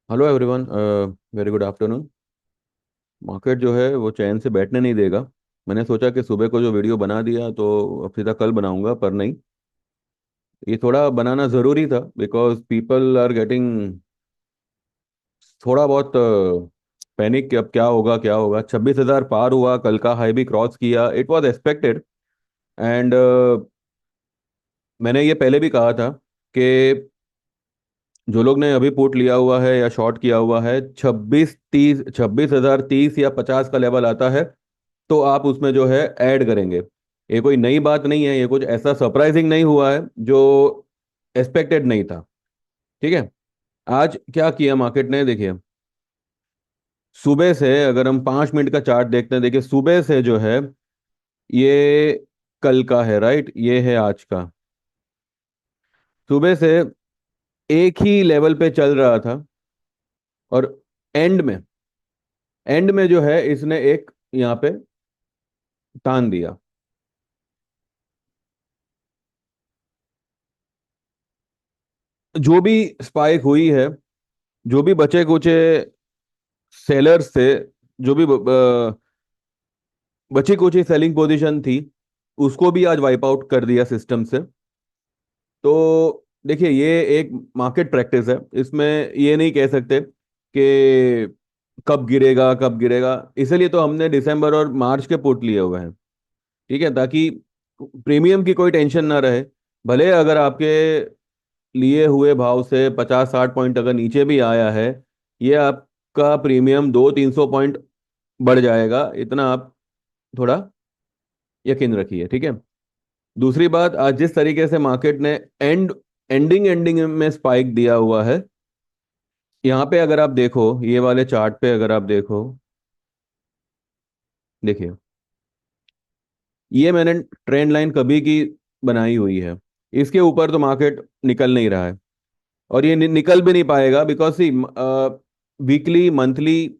Hello everyone. Very good afternoon. Market जो है वो चैन से बैठने नहीं देगा। मैंने सोचा कि सुबह को जो वीडियो बना दिया तो अब सीधा कल बनाऊंगा, पर नहीं, ये थोड़ा बनाना ज़रूरी था बिकॉज पीपल आर गेटिंग थोड़ा बहुत पैनिक कि अब क्या होगा क्या होगा। 26,000 पार हुआ, कल का हाई भी क्रॉस किया, इट वाज एक्सपेक्टेड। एंड मैंने ये पहले भी कहा था कि जो लोग ने अभी पुट लिया हुआ है या शॉर्ट किया हुआ है, 26-30, 26,030 या 50 का लेवल आता है तो आप उसमें जो है ऐड करेंगे। ये कोई नई बात नहीं है, ये कुछ ऐसा सरप्राइजिंग नहीं हुआ है जो एक्सपेक्टेड नहीं था। ठीक है। आज क्या किया मार्केट ने, देखिए। सुबह से अगर हम 5 मिनट का चार्ट देखते हैं, देखिए सुबह से जो है ये कल का है, राइट, ये है आज का। सुबह से एक ही लेवल पे चल रहा था और एंड में एंड में जो है इसने एक यहाँ पे तान दिया। जो भी स्पाइक हुई है, जो भी बचे कुचे सेलर्स थे, जो भी बची कुची सेलिंग पोजीशन थी, उसको भी आज वाइप आउट कर दिया सिस्टम से। तो देखिए ये एक मार्केट प्रैक्टिस है, इसमें ये नहीं कह सकते कि कब गिरेगा कब गिरेगा। इसलिए तो हमने दिसंबर और मार्च के पुट लिए हुए हैं। ठीक है, ताकि प्रीमियम की कोई टेंशन ना रहे। भले अगर आपके लिए हुए भाव से 50-60 पॉइंट अगर नीचे भी आया है, ये आपका प्रीमियम 200-300 पॉइंट बढ़ जाएगा, इतना आप थोड़ा यकीन रखिए। ठीक है। दूसरी बात, आज जिस तरीके से मार्केट ने एंडिंग एंडिंग में स्पाइक दिया हुआ है, यहाँ पे अगर आप देखो, ये वाले चार्ट पे अगर आप देखो, देखिए ये मैंने ट्रेंड लाइन कभी की बनाई हुई है। इसके ऊपर तो मार्केट निकल नहीं रहा है और ये निकल भी नहीं पाएगा because see weekly, monthly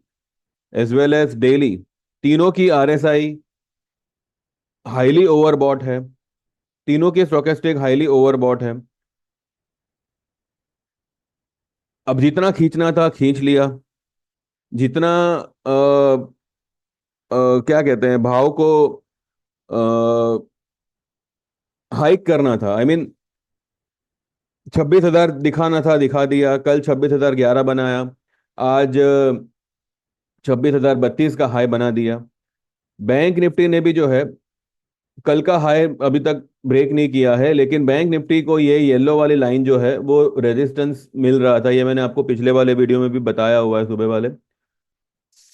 as well as daily, तीनों की आरएसआई हाईली ओवरबॉट है। तीनों की स्टोकेस्टिक हाईली ओवरबॉट है। अब जितना खींचना था खींच लिया, जितना क्या कहते हैं, भाव को हाइक करना था, आई मीन 26,000 दिखाना था दिखा दिया। कल 26,011 बनाया, आज 26,032 का हाई बना दिया। बैंक निफ्टी ने भी जो है कल का हाई अभी तक ब्रेक नहीं किया है, लेकिन बैंक निफ्टी को ये येलो वाली लाइन जो है वो रेजिस्टेंस मिल रहा था। ये मैंने आपको पिछले वाले वीडियो में भी बताया हुआ है, सुबह वाले।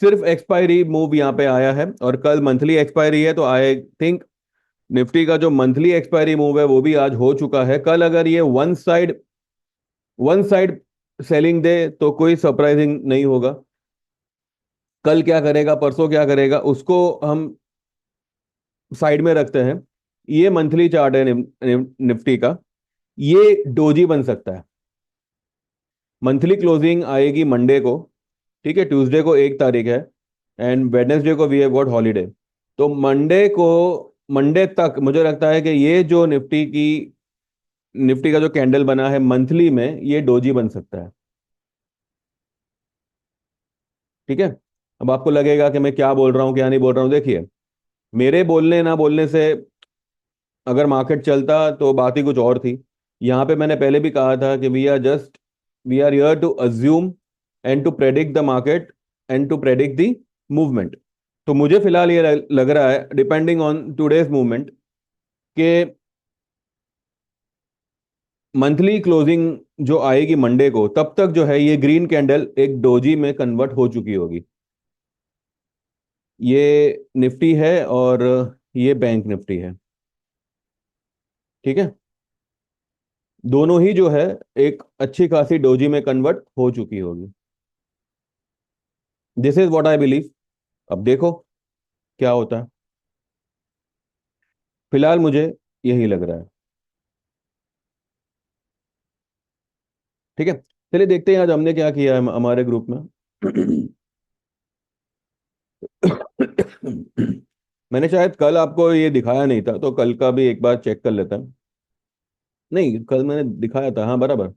सिर्फ एक्सपायरी मूव यहाँ पे आया है और कल मंथली एक्सपायरी है, तो आई थिंक निफ्टी का जो मंथली एक्सपायरी मूव है वो भी आज हो चुका है। कल अगर ये वन साइड सेलिंग दे तो कोई सरप्राइजिंग नहीं होगा। कल क्या करेगा, परसों क्या करेगा, उसको हम साइड में रखते हैं। ये मंथली चार्ट है निफ्टी का। ये डोजी बन सकता है। मंथली क्लोजिंग आएगी मंडे को। ठीक है, ट्यूसडे को 1 तारीख है एंड वेडनेसडे को वी हैव गॉट हॉलीडे। तो मंडे तक मुझे लगता है कि ये जो निफ्टी का जो कैंडल बना है मंथली में, ये डोजी बन सकता है। ठीक है। अब आपको लगेगा कि मैं क्या बोल रहा हूँ क्या नहीं बोल रहा हूँ, देखिए मेरे बोलने ना बोलने से अगर मार्केट चलता तो बात ही कुछ और थी। यहाँ पे मैंने पहले भी कहा था कि we are here to assume and to predict the market and to predict the movement. तो मुझे फिलहाल ये लग रहा है, डिपेंडिंग ऑन टुडेज मूवमेंट, कि मंथली क्लोजिंग जो आएगी मंडे को, तब तक जो है ये ग्रीन कैंडल एक डोजी में कन्वर्ट हो चुकी होगी। ये निफ्टी है और ये बैंक निफ्टी है। ठीक है। दोनों ही जो है एक अच्छी खासी डोजी में कन्वर्ट हो चुकी होगी। This is what I believe. अब देखो क्या होता है। फिलहाल मुझे यही लग रहा है। ठीक है। चलिए देखते हैं आज हमने क्या किया है हमारे ग्रुप में। मैंने शायद कल आपको ये दिखाया नहीं था, तो कल का भी एक बार चेक कर लेता हैं। नहीं, कल मैंने दिखाया था, हाँ बराबर।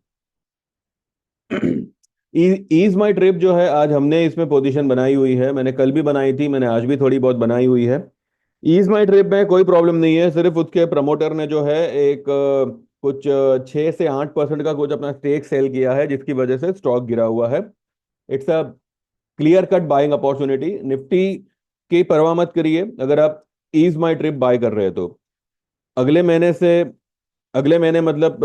ईज माई ट्रिप जो है, आज हमने इसमें पोजीशन बनाई हुई है, मैंने कल भी बनाई थी, मैंने आज भी थोड़ी बहुत बनाई हुई है। ईज माई ट्रिप में कोई प्रॉब्लम नहीं है, सिर्फ उसके प्रमोटर ने जो है एक कुछ 6 से 8% का कुछ अपना स्टेक सेल किया है, जिसकी वजह से स्टॉक गिरा हुआ है। It's a clear cut buying opportunity. Nifty की परवाह मत करिए अगर आप ईज माई ट्रिप बाय कर रहे हैं तो। अगले महीने से, अगले महीने मतलब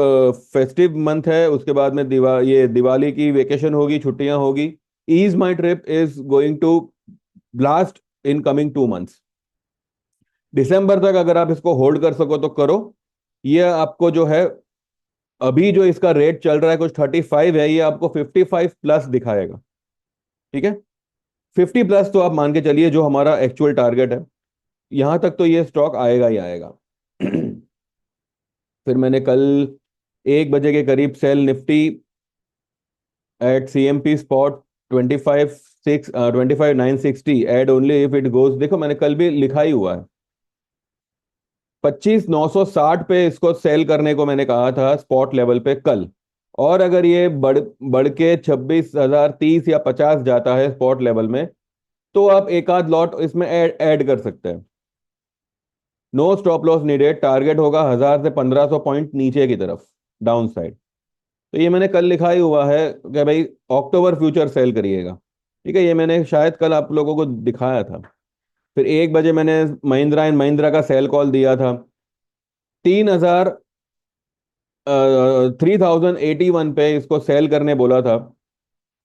फेस्टिव मंथ है, उसके बाद में ये दिवाली की वेकेशन होगी, छुट्टियां होगी। EaseMyTrip is going to blast in coming 2 months. दिसंबर तक अगर आप इसको होल्ड कर सको तो करो। ये आपको जो है, अभी जो इसका रेट चल रहा है कुछ 35 है, ये आपको 55+ दिखाएगा। ठीक है, 50+ तो आप मान के चलिए जो हमारा एक्चुअल टारगेट है। यहां तक तो ये स्टॉक आएगा ही आएगा। फिर मैंने कल 1 बजे के करीब sell Nifty at CMP spot 25,960 add only if it goes. देखो मैंने कल भी लिखा ही हुआ है, 25,960 पे इसको सेल करने को मैंने कहा था स्पॉट लेवल पे कल। और अगर ये बढ़ बढ़ के 26,030 या 50 जाता है स्पॉट लेवल में, तो आप एक आध लॉट इसमें ऐड कर सकते हैं। No stop loss needed, target होगा 1,000 से 1,500 पॉइंट नीचे की तरफ, डाउन साइड। तो ये मैंने कल लिखा ही हुआ है कि भाई अक्टूबर फ्यूचर सेल करिएगा। ठीक है, ये मैंने शायद कल आप लोगों को दिखाया था। फिर 1 बजे मैंने महिंद्रा एंड महिंद्रा का सेल कॉल दिया था। 3,000 3,081 पे इसको सेल करने बोला था।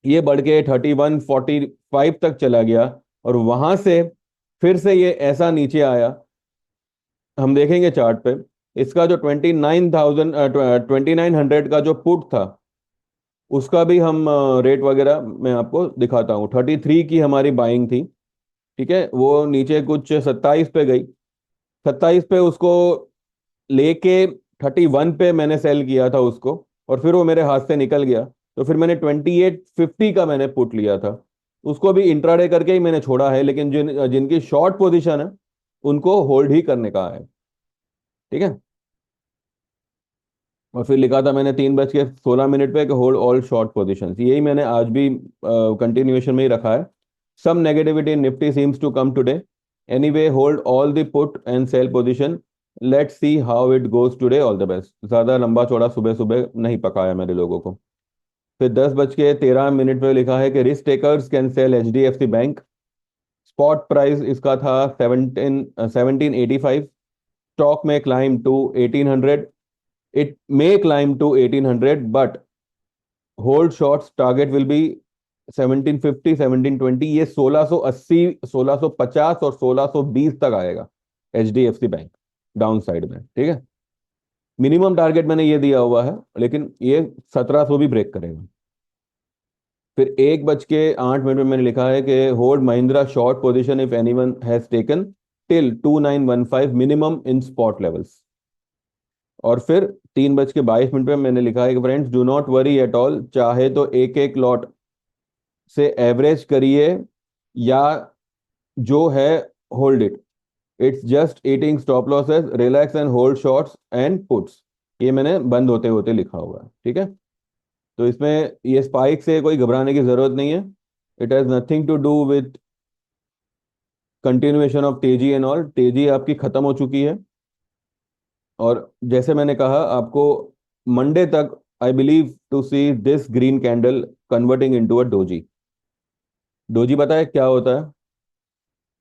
ये बढ़ के 31,45 तक चला गया, और वहां से फिर से ये ऐसा नीचे आया। हम देखेंगे चार्ट पे, इसका जो 29,000 का जो पुट था, उसका भी हम रेट वगैरह मैं आपको दिखाता हूँ। 33 की हमारी बाइंग थी। ठीक है, वो नीचे कुछ 27 पे गई। 27 पे उसको लेके 31 पे मैंने सेल किया था उसको, और फिर वो मेरे हाथ से निकल गया। तो फिर मैंने 2850 का मैंने पुट लिया था। उसको भी इंट्राडे करके ही मैंने छोड़ा है, लेकिन जिनकी शॉर्ट पोजीशन है उनको होल्ड ही करने का है। ठीक है, और फिर लिखा था मैंने 3:16 पे होल्ड ऑल शॉर्ट पोजीशन, यही मैंने आज भी कंटिन्यूएशन में ही रखा है। Some negativity in Nifty seems to come today, anyway hold all the put and sell position, let's see how it goes today, all the best. ज्यादा लंबा चौड़ा सुबह सुबह नहीं पकाया मेरे लोगों को। फिर 10:13 पे लिखा है कि risk takers can sell HDFC bank. Spot price इसका था 1785। स्टॉक में climb to 1800। It may climb to 1800, but hold shorts target will be 1750, 1720। ये 1680, 1650 और 1620 तक आएगा HDFC बैंक डाउन साइड में। ठीक है, मिनिमम टारगेट मैंने ये दिया हुआ है, लेकिन ये 1700 भी ब्रेक करेगा। फिर 1:08 में मैंने लिखा है कि hold Mahindra short position if anyone has taken till 2915 minimum in spot levels. और फिर 3:22 पे मैंने लिखा है कि friends do not worry at all, चाहे तो एक एक लॉट से एवरेज करिए, या जो है hold it. It's just eating stop losses, relax and hold shorts and puts. ये मैंने बंद होते होते लिखा हुआ है। ठीक है, तो इसमें ये स्पाइक से कोई घबराने की जरूरत नहीं है। It has nothing to do with continuation of तेजी एंड ऑल। तेजी आपकी खत्म हो चुकी है, और जैसे मैंने कहा आपको, मंडे तक I believe to see this green candle converting into a doji. Doji पता है क्या होता है?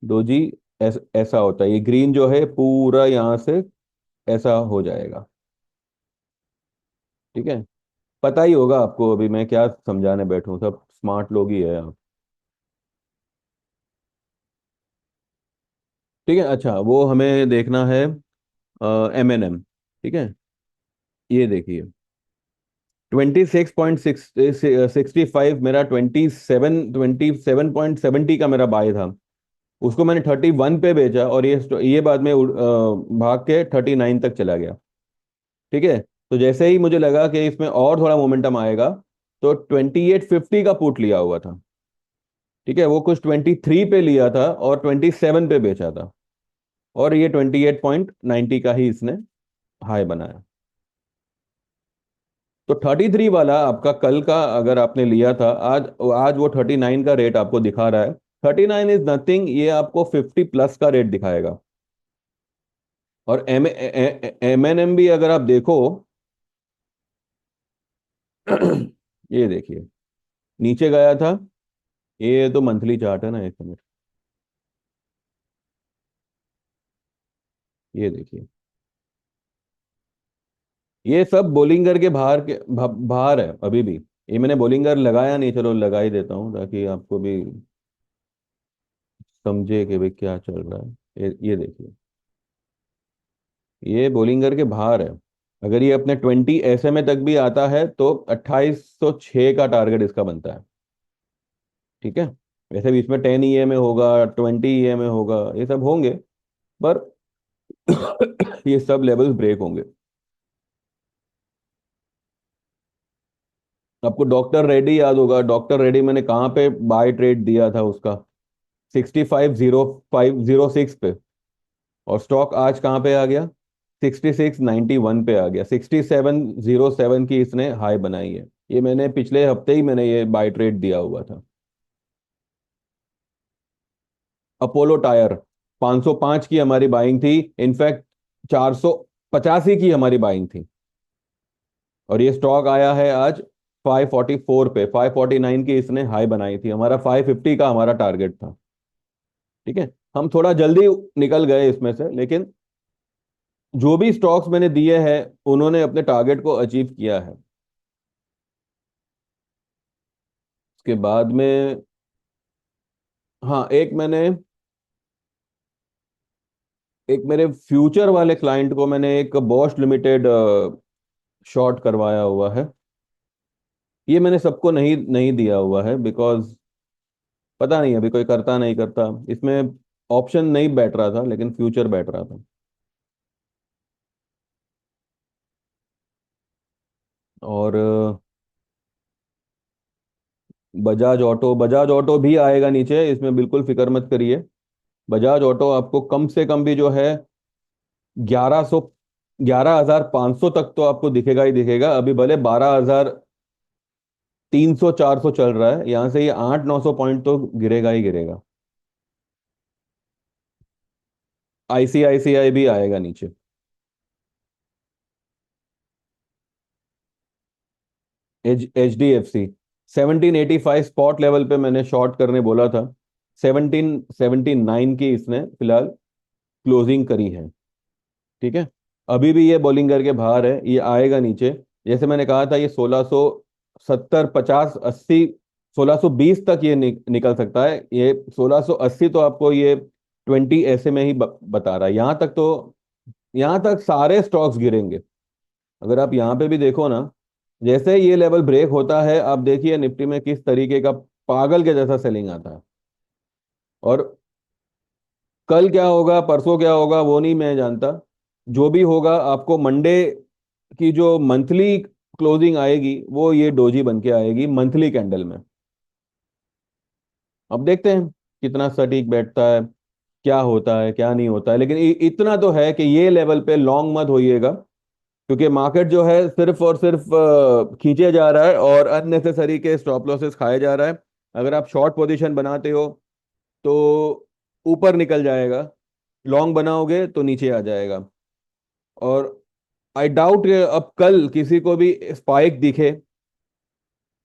डोजी ऐसा होता है, ये ग्रीन जो है पूरा यहाँ से ऐसा हो जाएगा। ठीक है, पता ही होगा आपको, अभी मैं क्या समझाने बैठूं, सब स्मार्ट लोग ही है आप। ठीक है, अच्छा वो हमें देखना है M&M। ठीक है, ये देखिए 26.65 मेरा 27.70 का मेरा बाय था। उसको मैंने 31 पे बेचा, और ये बाद में भाग के 39 तक चला गया। ठीक है, तो जैसे ही मुझे लगा कि इसमें और थोड़ा मोमेंटम आएगा, तो 2850 का पुट लिया हुआ था। ठीक है, वो कुछ 23 पे लिया था और 27 पे बेचा था, और ये 28.90 का ही इसने हाई बनाया। तो 33 वाला आपका कल का अगर आपने लिया था, आज आज वो 39 का रेट आपको दिखा रहा है। 39 इज नथिंग, ये आपको 50 प्लस का रेट दिखाएगा। और एम एन एम भी अगर आप देखो, ये देखिए नीचे गया था। ये तो मंथली चार्ट है ना, एक मिनट, ये देखिए, ये सब बोलिंगर के बाहर के बाहर है अभी भी। ये मैंने बोलिंगर लगाया नहीं, चलो लगा ही देता हूँ ताकि आपको भी समझे कि भाई क्या चल रहा है। ये देखिए, ये बोलिंगर के बाहर है। अगर ये अपने 20 SMA तक भी आता है तो 2806 का टारगेट इसका बनता है। ठीक है, वैसे भी इसमें 10 EMA होगा, 20 EMA होगा, ये सब होंगे, पर ये सब लेवल्स ब्रेक होंगे। आपको डॉक्टर रेड्डी याद होगा, डॉक्टर रेड्डी मैंने कहाँ पे बाय ट्रेड दिया था उसका, 650506 पे। और स्टॉक आज कहाँ पे आ गया, 6691 पे आ गया। 6707 की इसने हाई बनाई है। ये मैंने पिछले हफ्ते ही मैंने ये बाय ट्रेड दिया हुआ था। अपोलो टायर, 505 की हमारी बाइंग थी। इनफैक्ट 485 की हमारी बाइंग थी। और ये स्टॉक आया है आज 544 पे। 549 की इसने हाई बनाई थी, हमारा 550 का हमारा टारगेट था। ठीक है, हम थोड़ा जल्दी निकल गए इसमें से, लेकिन जो भी स्टॉक्स मैंने दिए हैं उन्होंने अपने टारगेट को अचीव किया है। उसके बाद में, हाँ, एक मेरे फ्यूचर वाले क्लाइंट को मैंने एक बॉश लिमिटेड शॉर्ट करवाया हुआ है। ये मैंने सबको नहीं नहीं दिया हुआ है, बिकॉज पता नहीं अभी कोई करता नहीं करता इसमें। ऑप्शन नहीं बैठ रहा था, लेकिन फ्यूचर बैठ रहा था। और बजाज ऑटो भी आएगा नीचे, इसमें बिल्कुल फिक्र मत करिए। बजाज ऑटो आपको कम से कम भी जो है 1100, 11,500 तक तो आपको दिखेगा ही दिखेगा। अभी भले 12,300 400 चल रहा है, यहाँ से ये 800 900 पॉइंट तो गिरेगा ही गिरेगा। ICICI भी आएगा नीचे। HDFC 1785 स्पॉट लेवल पे मैंने शॉर्ट करने बोला था। 1779 की इसने फिलहाल क्लोजिंग करी है। ठीक है, अभी भी ये बॉलिंगर के बाहर है, ये आएगा नीचे। जैसे मैंने कहा था, ये 1670 50 80, 1620 तक ये निकल सकता है। ये 1680 तो आपको ये 20 में ही बता रहा है। यहाँ तक तो, यहाँ तक सारे स्टॉक्स गिरेंगे। अगर आप यहाँ पे भी देखो ना, जैसे ही ये लेवल ब्रेक होता है, आप देखिए निफ्टी में किस तरीके का पागल के जैसा सेलिंग आता है। और कल क्या होगा, परसों क्या होगा, वो नहीं मैं जानता। जो भी होगा, आपको मंडे की जो मंथली क्लोजिंग आएगी वो ये डोजी बन के आएगी मंथली कैंडल में। अब देखते हैं कितना सटीक बैठता है, क्या होता है क्या नहीं होता है। लेकिन इतना तो है कि ये लेवल पे लॉन्ग मत होइएगा, क्योंकि मार्केट जो है सिर्फ और सिर्फ खींचे जा रहा है और अननेसेसरी के स्टॉप लॉसेस खाए जा रहा है। अगर आप शॉर्ट पोजीशन बनाते हो तो ऊपर निकल जाएगा, लॉन्ग बनाओगे तो नीचे आ जाएगा। और आई डाउट अब कल किसी को भी स्पाइक दिखे,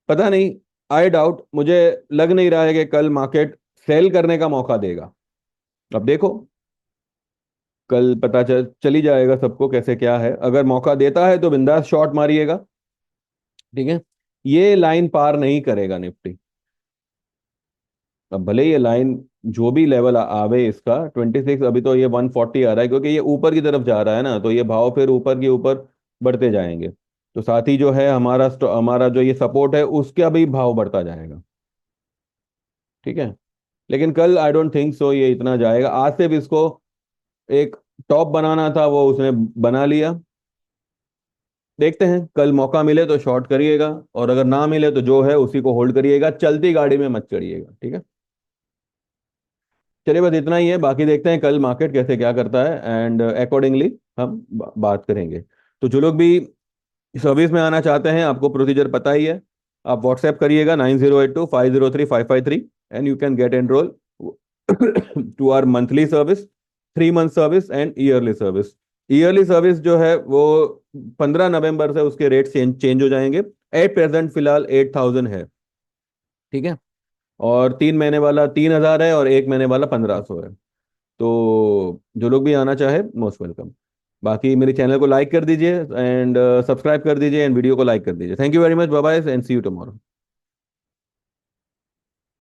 पता नहीं। आई डाउट, मुझे लग नहीं रहा है कि कल मार्केट सेल करने का मौका देगा। अब देखो, कल पता चली जाएगा सबको कैसे क्या है। अगर मौका देता है तो बिंदास शॉर्ट मारिएगा। ठीक है, ये लाइन पार नहीं करेगा निफ्टी। अब भले ये लाइन जो भी लेवल आवे इसका 26, अभी तो ये 140 आ रहा है, क्योंकि ये ऊपर की तरफ जा रहा है ना, तो ये भाव फिर ऊपर के ऊपर बढ़ते जाएंगे। तो साथ ही जो है हमारा जो ये सपोर्ट है उसका भी भाव बढ़ता जाएगा। ठीक है, लेकिन कल आई डोंट थिंक सो ये इतना जाएगा। आज से भी इसको एक टॉप बनाना था, वो उसने बना लिया। देखते हैं, कल मौका मिले तो शॉर्ट करिएगा, और अगर ना मिले तो जो है उसी को होल्ड करिएगा, चलती गाड़ी में मत चढ़िएगा। ठीक है, चलिए बस इतना ही है, बाकी देखते हैं कल मार्केट कैसे क्या करता है, एंड अकॉर्डिंगली हम बात करेंगे। तो जो लोग भी सर्विस में आना चाहते हैं, आपको प्रोसीजर पता ही है। आप व्हाट्सएप करिएगा 9082 503 553 and you can get enrol to our monthly service, 3 month service and yearly service. Yearly service जो है वो 15 नवंबर से उसके रेट चेंज चेंज हो जाएंगे। एट प्रेजेंट फिलहाल 8,000 है। ठीक है। और 3 महीने वाला 3,000 है, और 1 महीने वाला 1,500 है। तो जो लोग भी आना चाहे मोस्ट वेलकम। बाकी मेरे चैनल को लाइक कर दीजिए एंड सब्सक्राइब कर दीजिए एंड वीडियो को लाइक कर दीजिए। Thank you very much, bye bye and see you tomorrow.